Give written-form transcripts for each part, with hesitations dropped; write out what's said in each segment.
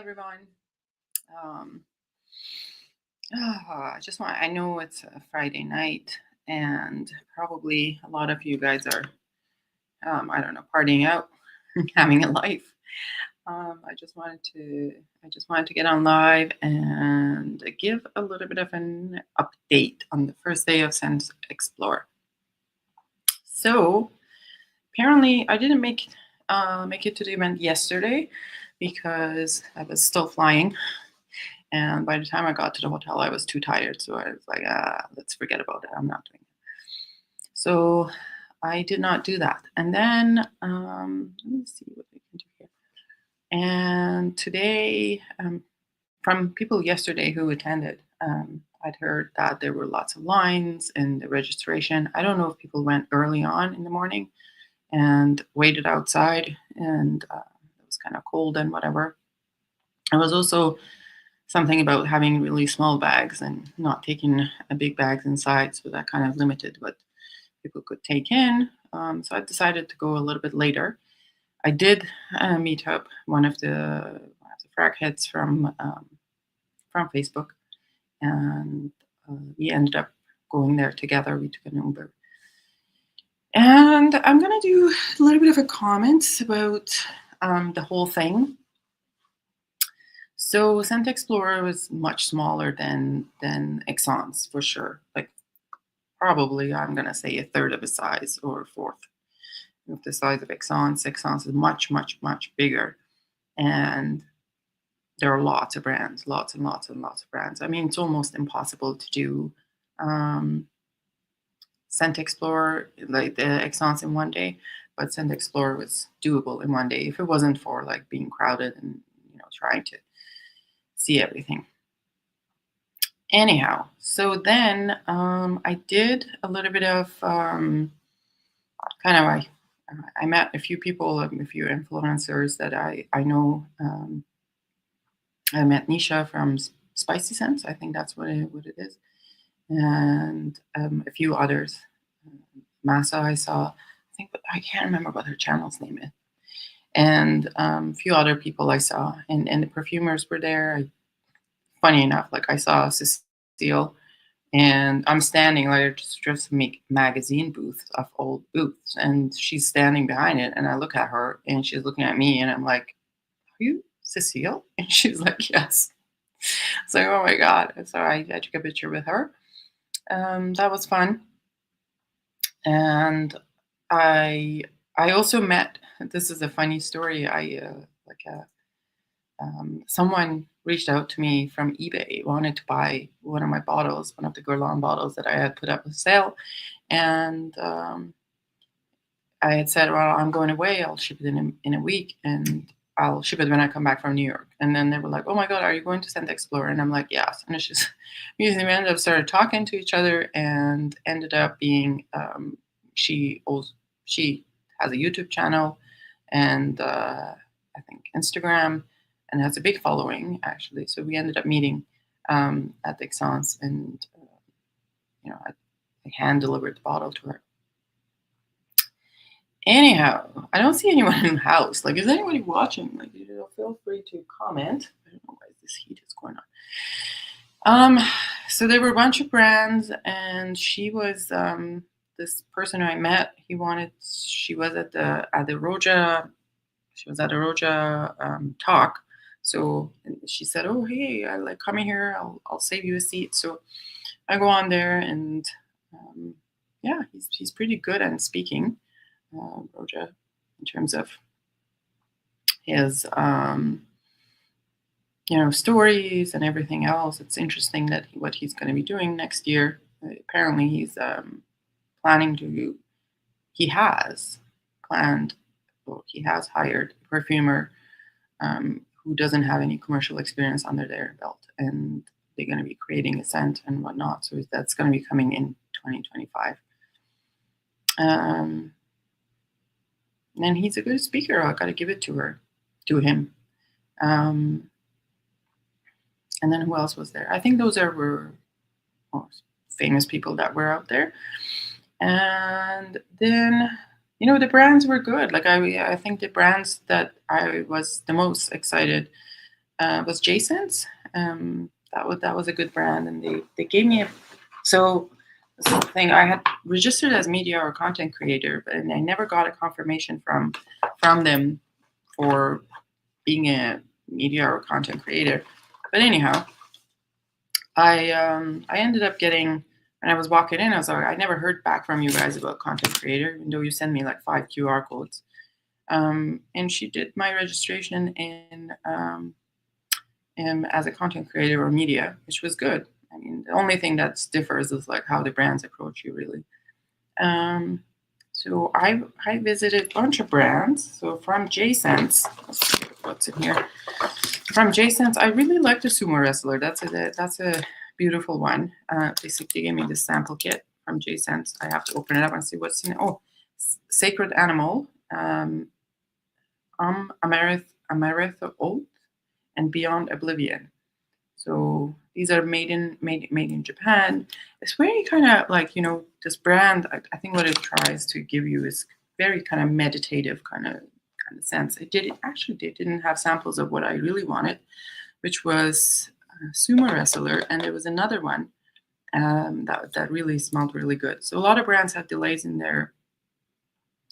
everyone. Um, I know it's a Friday night, and probably a lot of you guys are, I don't know, partying out, having a life. I just wanted to get on live and give a little bit of an update on the first day of Scentxplore. So apparently, I didn't make it to the event yesterday because I was still flying. And by the time I got to the hotel, I was too tired. So I was like, let's forget about it. I'm not doing it. So I did not do that. And then let me see what we can do here. And today, from people yesterday who attended, I'd heard that there were lots of lines in the registration. I don't know if people went early on in the morning and waited outside, and it was kind of cold and whatever. It was also something about having really small bags and not taking a big bags inside, so that kind of limited what people could take in. So I decided to go a little bit later. I did meet up one of the frac heads from Facebook, and we ended up going there together. We took an Uber. And I'm going to do a little bit of a comment about the whole thing. So Scentxplore was much smaller than Exxon's for sure. Like probably I'm gonna say a third of the size or a fourth of the size of Exxon's. Exxon's is much bigger, and there are lots of brands, lots and lots of brands. I mean, it's almost impossible to do Scentxplore like the Exxon's in one day, but Scentxplore was doable in one day if it wasn't for like being crowded and trying to see everything. Anyhow, so then I did a little bit of I met a few people, a few influencers that I know. I met Nisha from Spicy Scents, I think that's what it is, and a few others. Masa I saw, I think, but I can't remember what her channel's name is, and a few other people I saw, and the perfumers were there. Funny enough, like I saw Cecile, and I'm standing like just make magazine booths of old booths, and she's standing behind it, and I look at her, and she's looking at me, and I'm like, "Are you Cecile?" And she's like, "Yes." It's like, oh my god! And so I took a picture with her. That was fun, and I also met. This is a funny story. Someone reached out to me from eBay, wanted to buy one of my bottles, one of the Guerlain bottles that I had put up for sale. And I had said, well, I'm going away. I'll ship it in a week, and I'll ship it when I come back from New York. And then they were like, oh my God, are you going to Scentxplore? And I'm like, yes. And it's just, we ended up started talking to each other, and ended up being, she has a YouTube channel, and I think Instagram, and has a big following actually. So we ended up meeting at the Exxon's, and I hand delivered the bottle to her. Anyhow, I don't see anyone in the house. Like, is anybody watching? Like, feel free to comment. I don't know why this heat is going on. So there were a bunch of brands, and she was this person who I met. She was at the Roja. She was at a Roja talk. So she said, "Oh, hey, I like coming here. I'll save you a seat." So I go on there, and yeah, he's pretty good at speaking, Roja, in terms of his stories and everything else. It's interesting that what he's going to be doing next year. Apparently, he's planning to. He has planned. Well, he has hired a perfumer who doesn't have any commercial experience under their belt, and they're going to be creating a scent and whatnot. So that's going to be coming in 2025. And he's a good speaker. I got to give it to him. And then who else was there? I think those were famous people that were out there. And then the brands were good. Like I think the brands that I was the most excited was J-Sense. That was a good brand, and they gave me a. So this is the thing. I had registered as media or content creator, but I never got a confirmation from them for being a media or content creator. But anyhow, I ended up getting. When I was walking in, I was like, I never heard back from you guys about content creator, even though you sent me like 5 QR codes. And she did my registration in as a content creator or media, which was good. I mean, the only thing that differs is like how the brands approach you, really. So I visited a bunch of brands. So from J-Sense, let's see what's in here. From J-Sense, I really like the sumo wrestler. That's a beautiful one. Basically gave me this sample kit from J-Sense. I have to open it up and see what's in it. Oh, Sacred Animal, Amaretto Oath, and Beyond Oblivion. So these are made in Japan. It's very kind of like, this brand, I think what it tries to give you is very kind of meditative kind of sense. They didn't have samples of what I really wanted, which was sumo wrestler, and there was another one that really smelled really good. So a lot of brands have delays in their.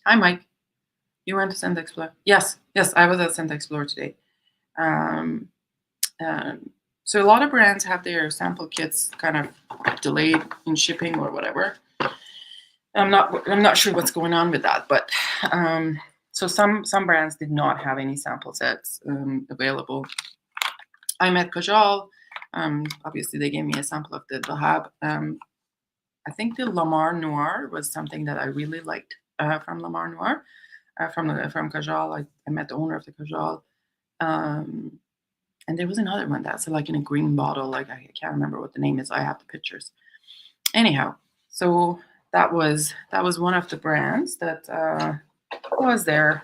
Hi, Mike. You went to Scentxplore? Yes, I was at Scentxplore today. So a lot of brands have their sample kits kind of delayed in shipping or whatever. I'm not sure what's going on with that, but so some brands did not have any sample sets available. I met Kajal. Obviously, they gave me a sample of the Lahab. I think the Lamar Noir was something that I really liked from Lamar Noir. From Kajal, I met the owner of the Kajal. And there was another one that's like in a green bottle. Like I can't remember what the name is. I have the pictures. Anyhow, so that was one of the brands that was there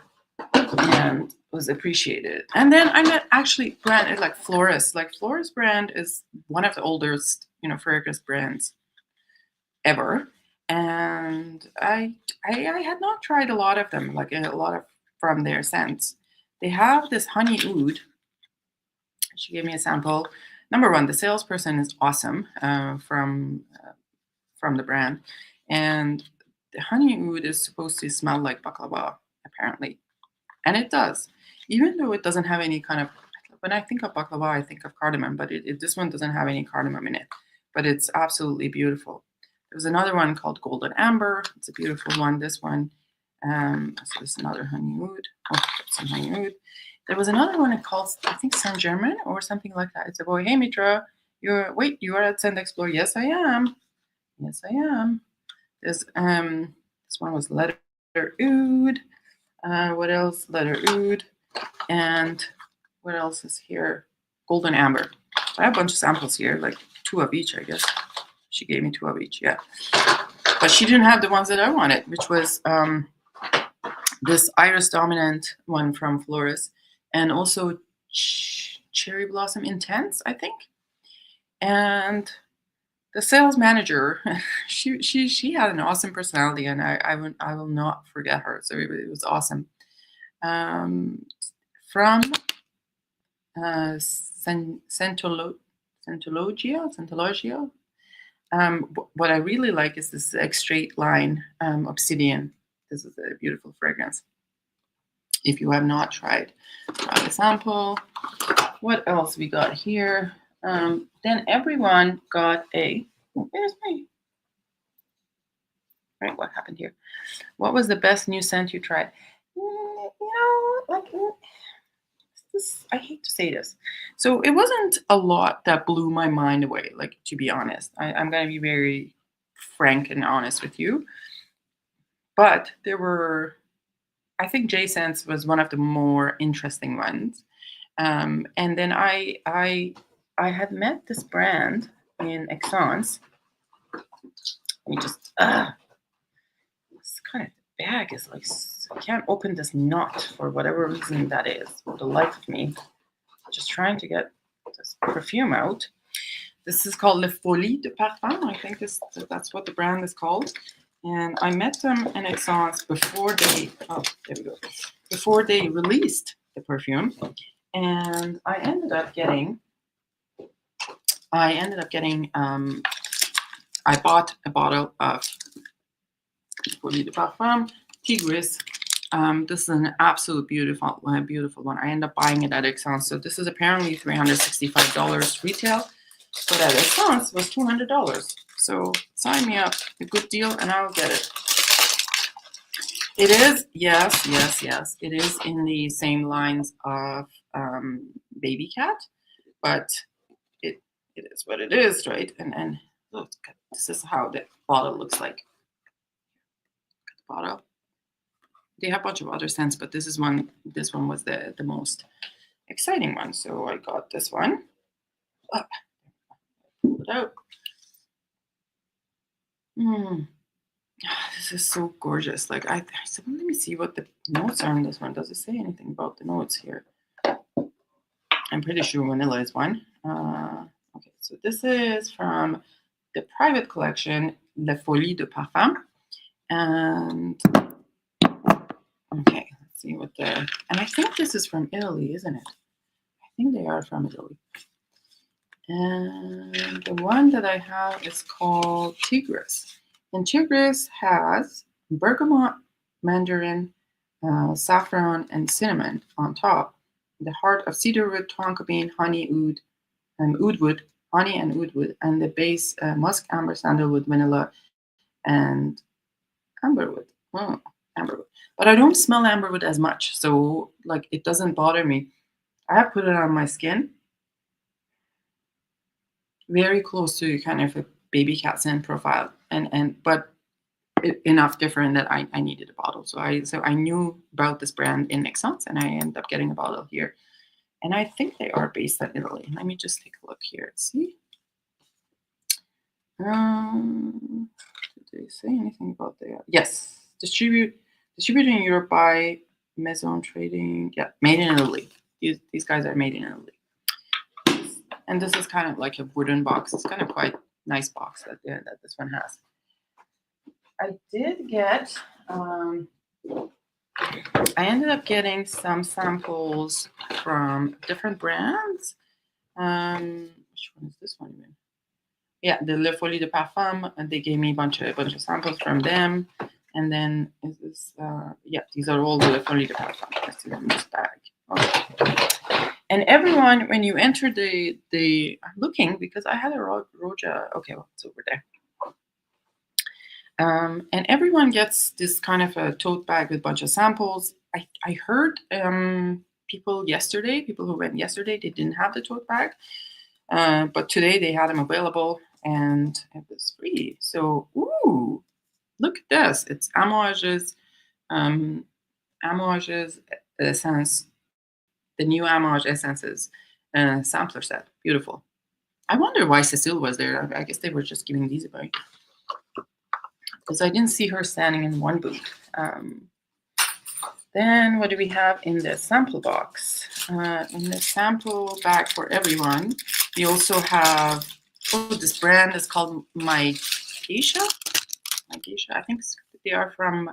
and was appreciated. And then I met actually brand like Florist. Like Florist brand is one of the oldest, fragrance brands ever. And I had not tried a lot of them, like a lot of from their scents. They have this honey oud. She gave me a sample. Number one, the salesperson is awesome from the brand, and the honey oud is supposed to smell like baklava, apparently, and it does, even though it doesn't have any kind of. When I think of baklava, I think of cardamom, but this one doesn't have any cardamom in it. But it's absolutely beautiful. There's another one called Golden Amber. It's a beautiful one. This one. So there's another honey oud. Oh, some honey oud. There was another one called, I think, Saint Germain or something like that. It's a boy. Hey, Mitra, you are at Scentxplore? Yes, I am. There's this one was Leather Oud. What else? Leather Oud. And what else is here? Golden Amber. So I have a bunch of samples here, like 2 of each, I guess. She gave me 2 of each, yeah. But she didn't have the ones that I wanted, which was this Iris Dominant one from Florist. And also Cherry Blossom Intense, I think. And the sales manager, she had an awesome personality, and I will not forget her. So it was awesome. From Scentologia. What I really like is this extrait line, Obsidian. This is a beautiful fragrance. If you have not tried, try a sample. What else we got here? Then everyone got a. Where's my? Right, what happened here? What was the best new scent you tried? I hate to say this. So it wasn't a lot that blew my mind away. Like, to be honest, I'm gonna be very frank and honest with you. But there were. I think J-Sense was one of the more interesting ones. And then I had met this brand in Aix-en-Provence. Let me just, this kind of bag is like, I can't open this knot for whatever reason that is, for the life of me. Just trying to get this perfume out. This is called Le Folie de Parfum. I think that's what the brand is called. And I met them in Aix-en-Provence before they released the perfume. And I ended up getting, I bought a bottle of Mitra-et-le-Parfum Tigris. This is an absolute beautiful one. I ended up buying it at Essence. So this is apparently $365 retail, but at Essence was $200. So sign me up, a good deal, and I'll get it. It is, yes. It is in the same lines of Baby Cat, but it is what it is, right? And look, this is how the bottle looks like. The bottle. They have a bunch of other scents, but this one was the most exciting one. So I got this one. Pull it out. This is so gorgeous. Like I said, let me see what the notes are on this one. Does it say anything about the notes here? I'm pretty sure vanilla is one. Okay, so this is from the private collection, Mitra-et-le-Parfum. And okay, let's see what the, and I think this is from Italy, isn't it? I think they are from Italy. And the one that I have is called Tigris. And Tigris has bergamot, mandarin, saffron, and cinnamon on top. The heart of cedarwood, tonka bean, honey, oud, and oudwood, honey and oudwood, and the base musk, amber, sandalwood, vanilla, and amberwood. Oh, amberwood. But I don't smell amberwood as much, so like it doesn't bother me. I have put it on my skin. Very close to kind of a Baby Cat scent profile, but enough different that I needed a bottle. So I knew about this brand in Essence, and I ended up getting a bottle here. And I think they are based in Italy. Let me just take a look here. See? Did they say anything about that? Yes, distributed in Europe by Maison Trading. Yeah, made in Italy. These guys are made in Italy. And this is kind of like a wooden box. It's kind of quite nice box that this one has. I did get, I ended up getting some samples from different brands. Which one is this one even? Yeah, the Le Folie de Parfum. And they gave me a bunch of samples from them. And then is this? Yeah, these are all the Le Folie de Parfum. I see them in this bag. Okay. And everyone, when you enter I'm looking because I had a Roja. Okay, well, it's over there. And everyone gets this kind of a tote bag with a bunch of samples. I heard people who went yesterday, they didn't have the tote bag. But today they had them available and it was free. So, ooh, look at this. It's Amouage's essence, the new Amouage Essences sampler set. Beautiful. I wonder why Cecile was there. I guess they were just giving these away. Because I didn't see her standing in one booth. Then what do we have in the sample box? In the sample bag for everyone, we also have, this brand is called My Geisha. I think they are from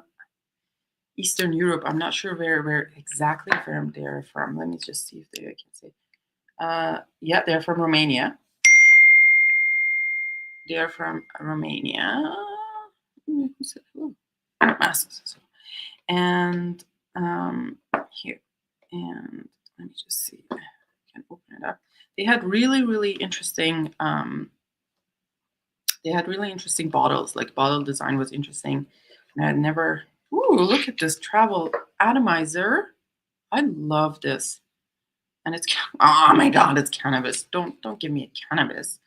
Eastern Europe. I'm not sure where exactly they're from. Let me just see if I can say. Yeah, they're from Romania. They're from Romania. And here, and let me just see if I can open it up. They had really interesting. They had really interesting bottles. Like bottle design was interesting, and I had never. Ooh, look at this travel atomizer. I love this, and it's, oh my god, it's cannabis. Don't give me a cannabis.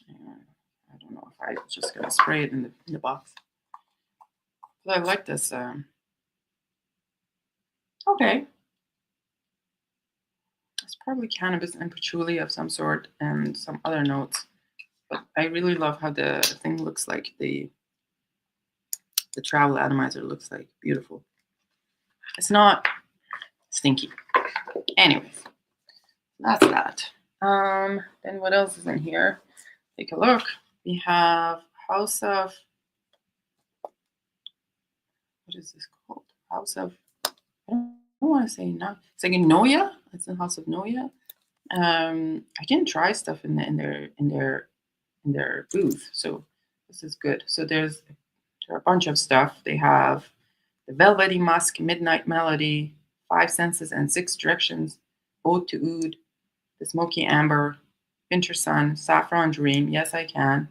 I don't know if I'm just gonna spray it in the box. But I like this. Okay. It's probably cannabis and patchouli of some sort and some other notes. But I really love how the thing looks like. The travel atomizer looks like. Beautiful. It's not stinky. Anyways, that's that. Then what else is in here? Take a look. We have House of, what is this called? House of, I don't I want to say no. It's like in Noya. It's in House of Noya. I didn't try stuff in their booth, so this is good. So there are a bunch of stuff. They have the Velvety Musk, Midnight Melody, Five Senses and Six Directions, Ode to Oud, the Smoky Amber, Winter Sun, Saffron Dream, Yes I Can,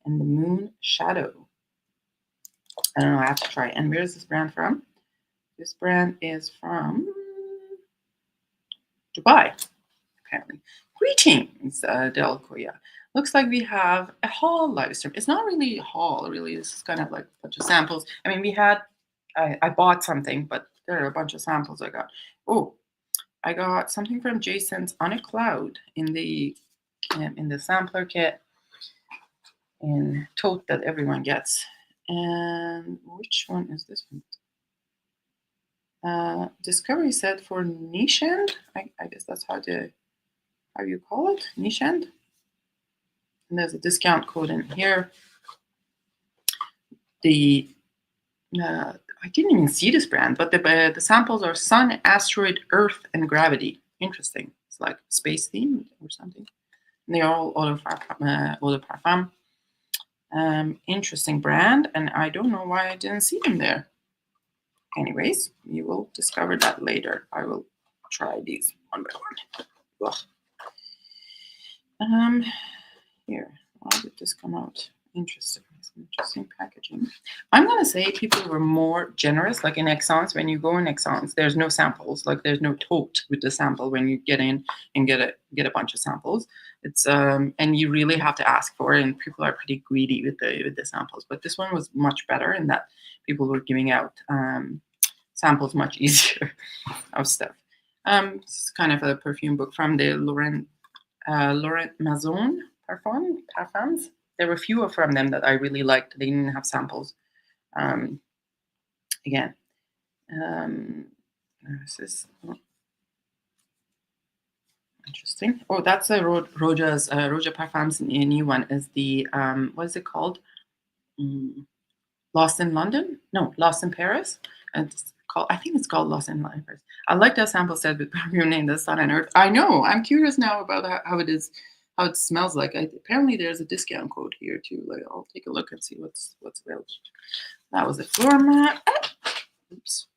and the Moon Shadow. I don't know, I have to try. And where is this brand from? This brand is from Dubai, apparently. Greetings, Delcoya. Looks like we have a haul live stream. It's not really a haul, really. This is kind of like a bunch of samples. I mean, I bought something, but there are a bunch of samples I got. Oh, I got something from Jason's On a Cloud in the sampler kit in tote that everyone gets. And which one is this one? Discovery said for Nishand. I guess that's how you call it, Nishand. And there's a discount code in here. I didn't even see this brand, but the samples are Sun, Asteroid, Earth, and Gravity. Interesting. It's like space themed or something. And they are all eau de parfum. Interesting brand, and I don't know why I didn't see them there. Anyways, you will discover that later. I will try these one by one. Ugh. Here, why did this come out? Interesting. Some interesting packaging. I'm gonna say people were more generous. Like in Exxons, when you go in Exxons, there's no samples. Like there's no tote with the sample when you get in and get a bunch of samples. It's and you really have to ask for it, and people are pretty greedy with the samples. But this one was much better in that people were giving out samples much easier of stuff. It's kind of a perfume book from the Laurent Maison parfums. There were fewer from them that I really liked. They didn't have samples. Again, this is interesting. Oh, that's a Roja's Roja Parfums. A new one is the what is it called? Lost in London? No, Lost in Paris. I think it's called Lost in Paris. I like that sample set with perfume named The Sun and Earth. I know. I'm curious now about how it is. How it smells like. Apparently there's a discount code here too. Like I'll take a look and see what's available. That was the floor mat. Oops.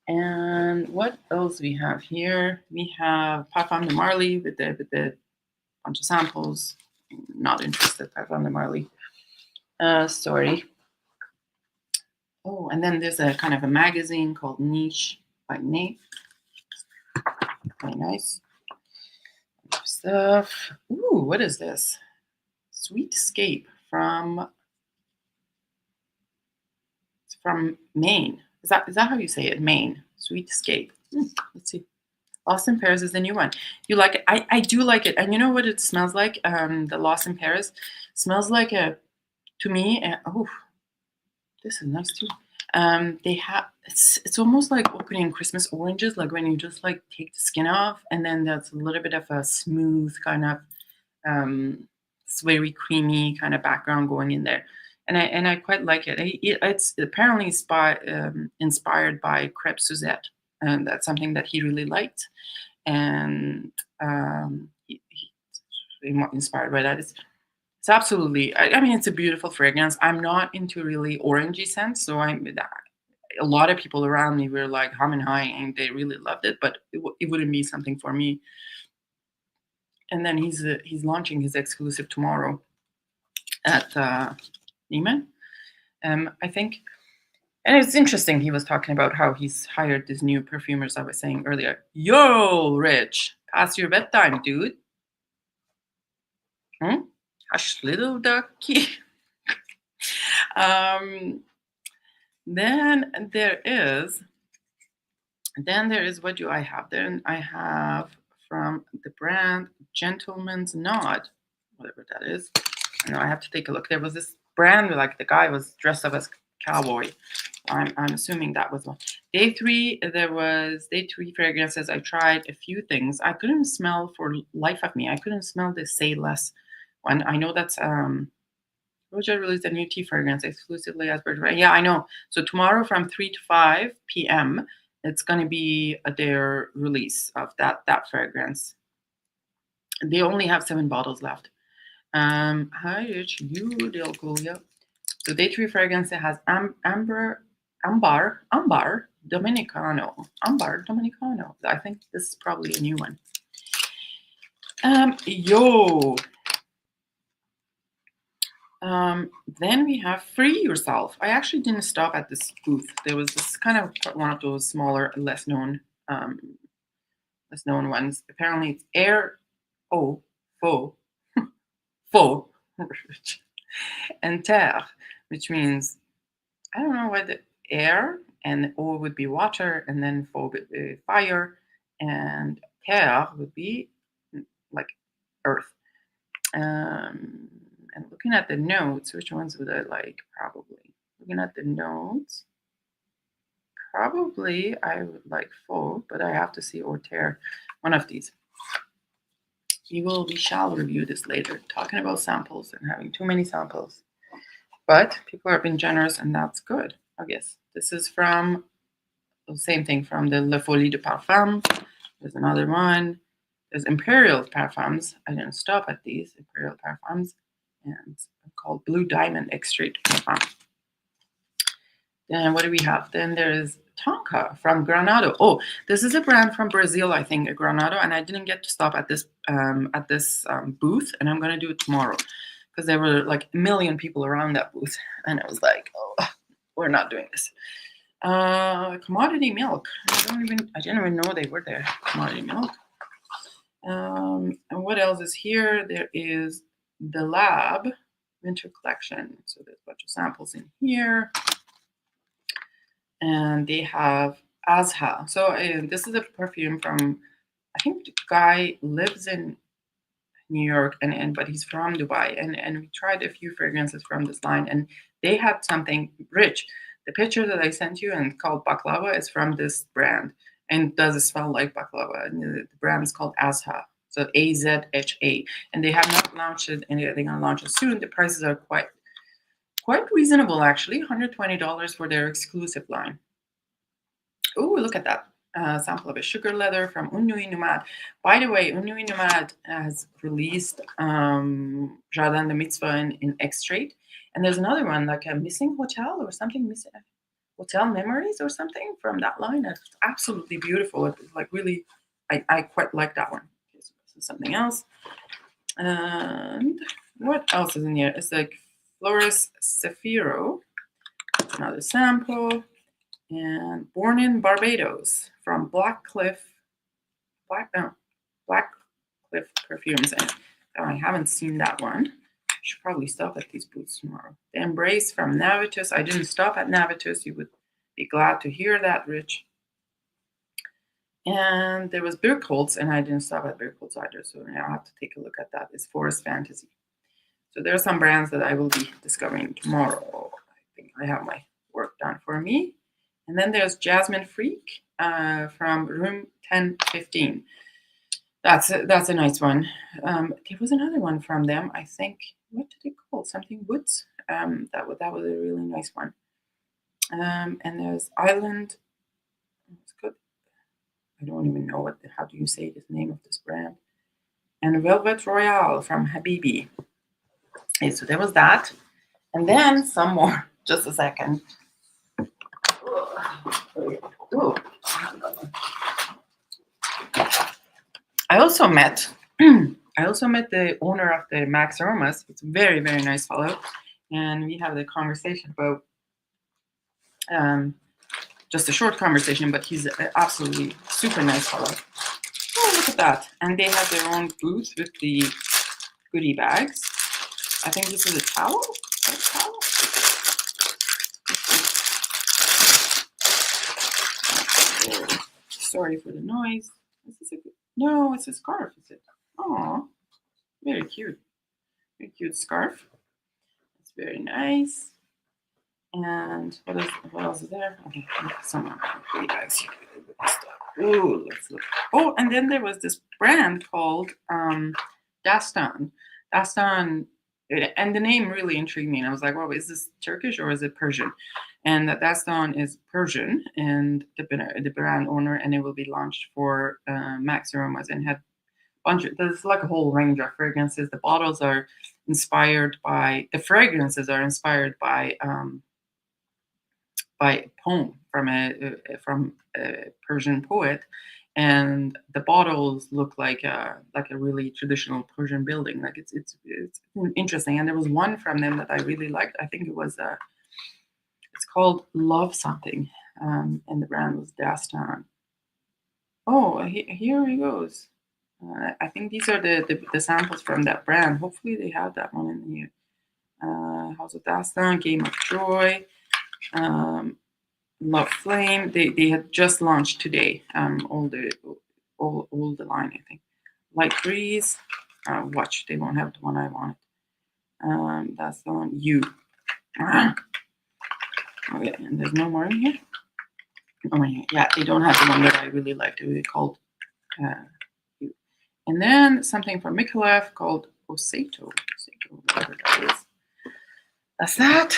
And what else we have here? We have Parfum de Marly with the bunch of samples. Not interested. Parfum de Marly. Sorry. Oh, and then there's a kind of a magazine called Niche by Nate. Very nice. Stuff. Ooh, what is this? Sweet Escape from Maine. Is that how you say it? Maine. Sweet Escape. Let's see. Lost in Paris is the new one. You like it? I do like it. And you know what it smells like? The Lost in Paris smells like to me. Oh, this is nice too. They have it's almost like opening Christmas oranges, like when you just like take the skin off, and then there's a little bit of a smooth kind of sweary, creamy kind of background going in there, and I quite like it. It's apparently inspired by Crêpe Suzette, and that's something that he really liked, and he's inspired by that. It's absolutely. I mean, it's a beautiful fragrance. I'm not into really orangey scents, so a lot of people around me were like hum and high, and they really loved it. But it wouldn't be something for me. And then he's launching his exclusive tomorrow at Neiman, I think. And it's interesting. He was talking about how he's hired these new perfumers. I was saying earlier. Yo, Rich, past your bedtime, dude. Hush, little ducky. Then there is what do I have? Then I have from the brand Gentleman's Nod, whatever that is. I know I have to take a look. There was this brand where like the guy was dressed up as cowboy. I'm assuming that was one. Day 3, there was Day 3 fragrances. I tried a few things. I couldn't smell for life of me. I couldn't smell the Say Less one. I know that's Roja released a new tea fragrance exclusively as per. Yeah, I know. So tomorrow from 3 to 5 p.m. It's going to be their release of that fragrance. They only have 7 bottles left. Hi, it's you, Delcolia. So day 3 fragrance, it has Ambar Dominicano. Ambar Dominicano. I think this is probably a new one. Then we have Free Yourself. I actually didn't stop at this booth. There was this kind of one of those smaller, less known ones. Apparently, it's Air Faux and Terre, which means I don't know what the air and O would be water, and then Faux would be fire, and Terre would be like earth. And looking at the notes, which ones would I like? Probably looking at the notes. Probably I would like Faux, but I have to see or Terre. One of these. We shall review this later. Talking about samples and having too many samples. But people are being generous, and that's good, I guess. This is from the same thing from the Le Folie de Parfum. There's another one. There's Imperial Parfums. I didn't stop at these Imperial Parfums. And called Blue Diamond Extrait Parfum. Then what do we have? Then there's Tonka from Granado. Oh, this is a brand from Brazil, I think, Granado. And I didn't get to stop at this booth, and I'm going to do it tomorrow. Because there were like a million people around that booth. And I was like, oh, we're not doing this. Commodity milk. I didn't even know they were there. Commodity milk. And what else is here? There is the Lab Winter Collection. So there's a bunch of samples in here. And they have Azha. So this is a perfume from, I think the guy lives in New York, but he's from Dubai, and we tried a few fragrances from this line, and they had something rich. The picture that I sent you and called Baklava is from this brand, and does smell like baklava. And the brand is called Azha, so AZHA, and they have not launched it, and they're going to launch it soon. The prices are quite reasonable, actually, $120 for their exclusive line. Oh, look at that. Sample of a sugar leather from Unui Nomad. By the way, Unui Nomad has released Jardin de Mitzvah in Extrait. And there's another one, like a Missing Hotel or something, Missing Hotel Memories or something from that line. It's absolutely beautiful. It's like really, I quite like that one. Okay, so this is something else. And what else is in here? It's like Flores Zafiro. Another sample. And Born in Barbados from Black Cliff Perfumes. And I haven't seen that one. I should probably stop at these booths tomorrow. The Embrace from Navitus. I didn't stop at Navitus. You would be glad to hear that, Rich. And there was Birkholz, and I didn't stop at Birkholz either. So now I'll have to take a look at that. It's Forest Fantasy. So there are some brands that I will be discovering tomorrow. I think I have my work done for me. And then there's Jasmine Freak from Room 1015. That's a nice one. There was another one from them, I think. What did it call? Something Woods. That was a really nice one. And there's Island. It's good. I don't even know how do you say the name of this brand. And Velvet Royale from Habibi. Okay, so there was that. And then some more. Just a second. Oh. I also met the owner of the Max Aromas. It's a very, very nice fellow, and we had a conversation about just a short conversation, but he's an absolutely super nice fellow. Oh, look at that! And they have their own booth with the goodie bags. I think this is a towel. Sorry for the noise. No, it's a scarf, is it? Oh, very cute. Very cute scarf. It's very nice. And what else is there? Okay, some goodie bags here. Ooh, let's look. Oh, and then there was this brand called Dastan. Dastan, and the name really intrigued me. And I was like, well, is this Turkish or is it Persian? And that Dastan is Persian, and the brand owner, and it will be launched for Max Aromas, and had there's like a whole range of fragrances. The bottles are inspired by the fragrances are inspired by a poem from a Persian poet, and the bottles look like a really traditional Persian building. Like it's interesting. And there was one from them that I really liked. I think it was it's called Love Something, and the brand was Dastan. Oh, here he goes. I think these are the samples from that brand. Hopefully they have that one in here. House of Dastan, Game of Joy, Love Flame. They had just launched today. All the line, I think. Light Breeze. Watch, they won't have the one I wanted. That's the one. You. Okay, and there's no more in here. Oh yeah, they don't have the one that I really liked. It was called You. And then something from Michelef called Osato, whatever that is. That's that.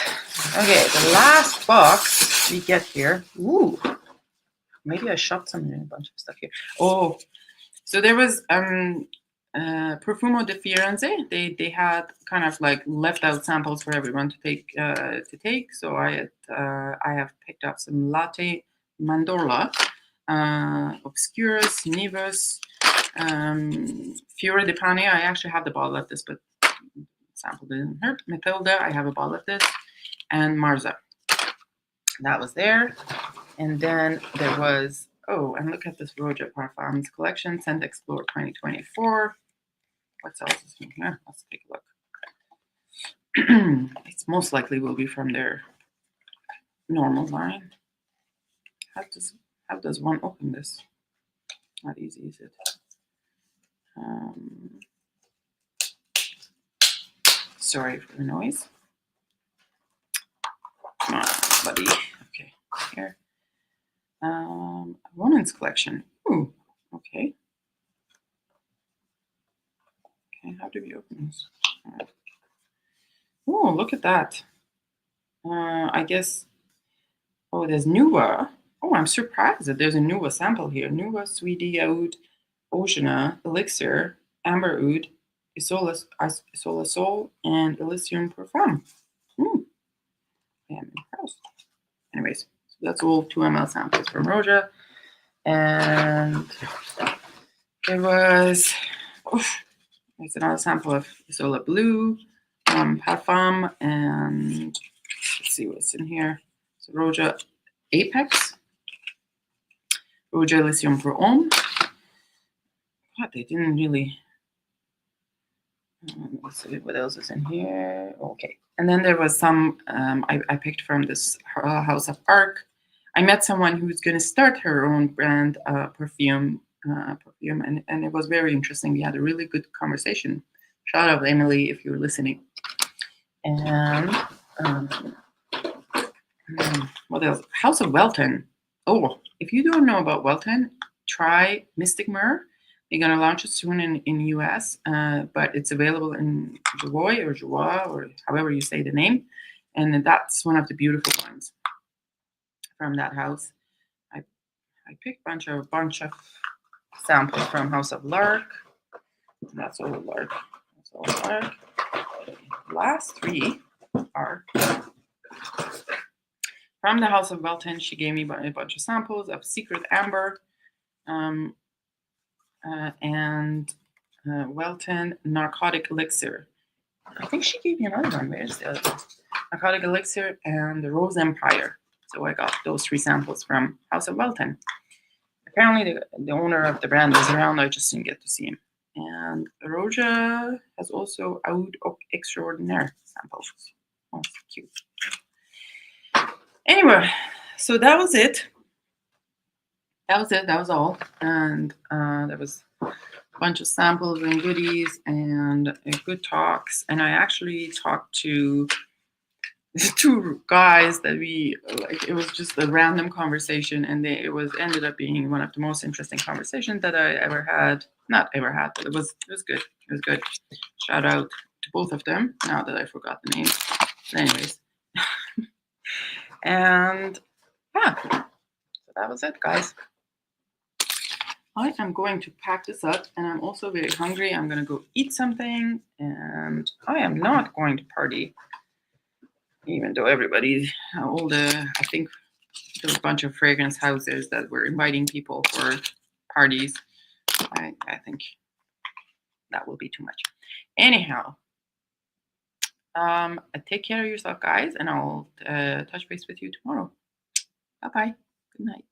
Okay, the last box we get here. Ooh, maybe I shot some in a bunch of stuff here. Oh, so there was Profumo di Firenze. They had kind of like left out samples for everyone to take. So I have picked up some Latte Mandorla, Obscurus, Nivus, Fiore di Pane. I actually have the bottle of this, but sample didn't hurt. Matilda, I have a bottle of this, and Marza. That was there. And then there was, oh, and look at this Mitra-et-le-Parfum collection, Scentxplore 2024. What else is in here? Let's take a look. It's most likely will be from their normal line. How does one open this? Not easy, is it? Sorry for the noise. Come on, buddy. Okay, here. Women's collection. Ooh, okay. Okay, how do we open this? Right. Oh, look at that. I guess. Oh, there's Nuva. Oh, I'm surprised that there's a Nuva sample here. Nuva, Sweetie, Oud, Oceana, Elixir, Amber Oud, Isola Sol, and Elysium Parfum. I am impressed. Anyways, so that's all 2 ml samples from Roja. And there was, there's another sample of Isola Blue, Parfum, and let's see what's in here. So Roja Apex, Roja Elysium for Homme. God, they didn't really. Let's see what else is in here. Okay, and then there was some I picked from this House of Arc. I met someone who's going to start her own brand perfume, and it was very interesting. We had a really good conversation. Shout out Emily if you're listening. And what else? House of Welton. Oh, if you don't know about Welton, try Mystic Myrrh. They're going to launch it soon in US, but it's available in Joie or however you say the name. And that's one of the beautiful ones from that house. I picked a bunch of samples from House of Lark. That's all Lark. That's all Lark. The last 3 are from the House of Welton. She gave me a bunch of samples of Secret Amber, and Welton Narcotic Elixir. I think she gave me another one. Where's the other one? Narcotic Elixir and the Rose Empire. So I got those 3 samples from House of Welton. Apparently the owner of the brand is around. I just didn't get to see him. And Roja has also Oud Extraordinaire samples. Oh, cute. Anyway, so that was it. That was all. And there was a bunch of samples and goodies and good talks. And I actually talked to 2 guys that it was just a random conversation, and it ended up being one of the most interesting conversations that I ever had. Not ever had, but it was good. It was good. Shout out to both of them. Now that I forgot the names. But anyways. And yeah, so that was it, guys. I am going to pack this up, and I'm also very hungry. I'm going to go eat something, and I am not going to party, even though everybody's, I think there was a bunch of fragrance houses that were inviting people for parties. I think that will be too much. Anyhow, take care of yourself, guys, and I'll touch base with you tomorrow. Bye-bye. Good night.